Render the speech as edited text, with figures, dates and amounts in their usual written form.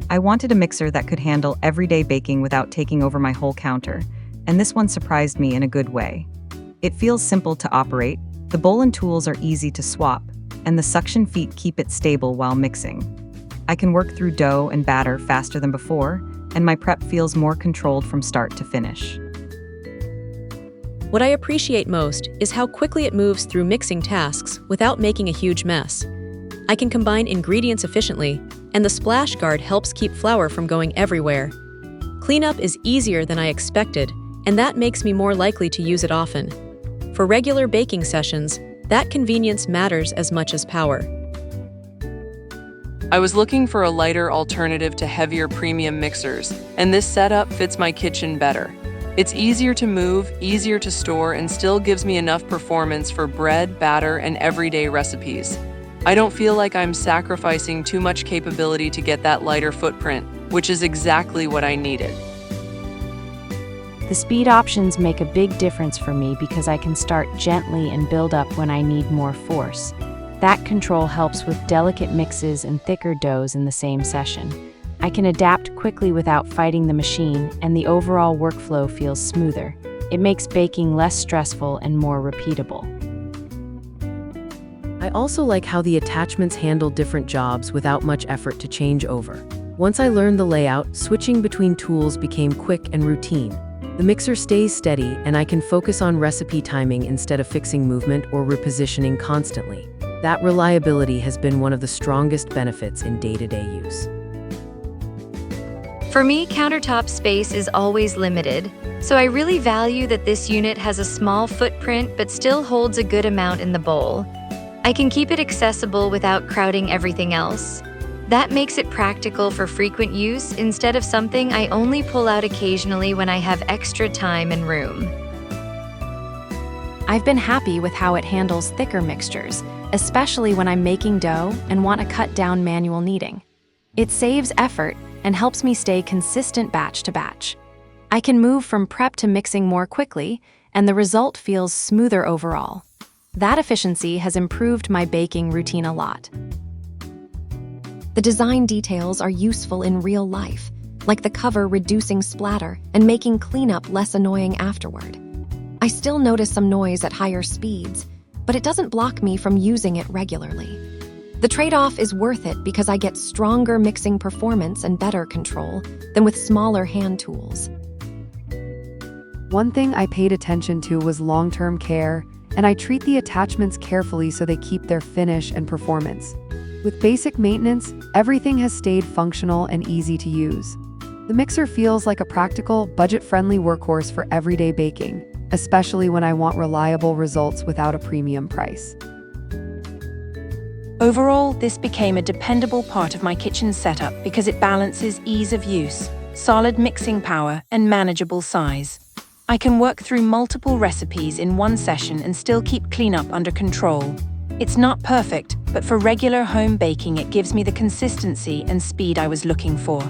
I wanted a mixer that could handle everyday baking without taking over my whole counter, and this one surprised me in a good way. It feels simple to operate, the bowl and tools are easy to swap, and the suction feet keep it stable while mixing. I can work through dough and batter faster than before, and my prep feels more controlled from start to finish. What I appreciate most is how quickly it moves through mixing tasks without making a huge mess. I can combine ingredients efficiently, and the splash guard helps keep flour from going everywhere. Cleanup is easier than I expected, and that makes me more likely to use it often. For regular baking sessions, that convenience matters as much as power. I was looking for a lighter alternative to heavier premium mixers, and this setup fits my kitchen better. It's easier to move, easier to store, and still gives me enough performance for bread, batter, and everyday recipes. I don't feel like I'm sacrificing too much capability to get that lighter footprint, which is exactly what I needed. The speed options make a big difference for me because I can start gently and build up when I need more force. That control helps with delicate mixes and thicker doughs in the same session. I can adapt quickly without fighting the machine, and the overall workflow feels smoother. It makes baking less stressful and more repeatable. I also like how the attachments handle different jobs without much effort to change over. Once I learned the layout, switching between tools became quick and routine. The mixer stays steady, and I can focus on recipe timing instead of fixing movement or repositioning constantly. That reliability has been one of the strongest benefits in day-to-day use. For me, countertop space is always limited, so I really value that this unit has a small footprint but still holds a good amount in the bowl. I can keep it accessible without crowding everything else. That makes it practical for frequent use instead of something I only pull out occasionally when I have extra time and room. I've been happy with how it handles thicker mixtures, especially when I'm making dough and want to cut down manual kneading. It saves effort and helps me stay consistent batch to batch. I can move from prep to mixing more quickly, and the result feels smoother overall. That efficiency has improved my baking routine a lot. The design details are useful in real life, like the cover reducing splatter and making cleanup less annoying afterward. I still notice some noise at higher speeds, but it doesn't block me from using it regularly. The trade-off is worth it because I get stronger mixing performance and better control than with smaller hand tools. One thing I paid attention to was long-term care, and I treat the attachments carefully so they keep their finish and performance. With basic maintenance, everything has stayed functional and easy to use. The mixer feels like a practical, budget-friendly workhorse for everyday baking, especially when I want reliable results without a premium price. Overall, this became a dependable part of my kitchen setup because it balances ease of use, solid mixing power, and manageable size. I can work through multiple recipes in one session and still keep cleanup under control. It's not perfect, but for regular home baking, it gives me the consistency and speed I was looking for.